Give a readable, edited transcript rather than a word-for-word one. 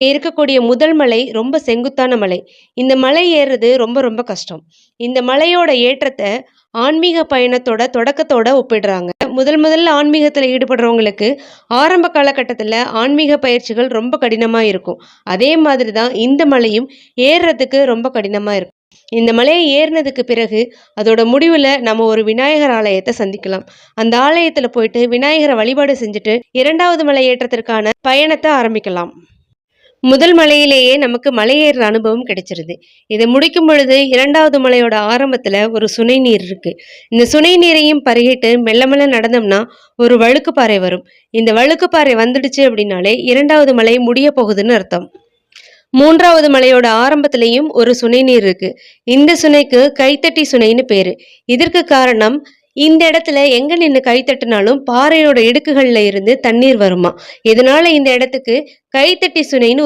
இருக்கக்கூடிய முதல் மலை ரொம்ப செங்குத்தான மலை. இந்த மலை ஏறுறது ரொம்ப ரொம்ப கஷ்டம். இந்த மலையோட ஏற்றத்த ஆன்மீக பயணத்தோட தொடக்கத்தோட ஒப்பிடுறாங்க. முதல்ல ஆன்மீகத்துல ஈடுபடுறவங்களுக்கு ஆரம்ப காலகட்டத்துல ஆன்மீக பயிற்சிகள் ரொம்ப கடினமா இருக்கும். அதே மாதிரி தான் இந்த மலையும் ஏறுறதுக்கு ரொம்ப கடினமா இருக்கும். இந்த மலைய ஏறுனதுக்கு பிறகு, அதோட முடிவுல நம்ம ஒரு விநாயகர் ஆலயத்த சந்திக்கலாம். அந்த ஆலயத்துல போயிட்டு விநாயகர வழிபாடு செஞ்சுட்டு 2வது மலை ஏற்றத்திற்கான பயணத்த ஆரம்பிக்கலாம். முதல் மலையிலேயே நமக்கு மலை ஏறுற அனுபவம் கிடைச்சிருது. இத முடிக்கும் பொழுது 2வது மலையோட ஆரம்பத்துல ஒரு சுனை நீர் இருக்கு. இந்த சுனை நீரையும் பருகிட்டு மெல்ல மெல்ல நடந்தோம்னா, ஒரு வழுக்கு பாறை வரும். இந்த வழுக்கு பாறை வந்துடுச்சு அப்படின்னாலே 2வது மலை முடிய போகுதுன்னு அர்த்தம். 3வது மலையோட ஆரம்பத்திலேயும் ஒரு சுனை நீர் இருக்கு. இந்த சுனைக்கு கைத்தட்டி சுனைன்னு பேரு. இதற்கு காரணம் இந்த இடத்துல எங்க நின்னு கை தட்டுனாலும் பாறையோட இடுக்குகள்ல இருந்து தண்ணீர் வருமாம். இதனால இந்த இடத்துக்கு கைத்தட்டி சுனைன்னு ஒரு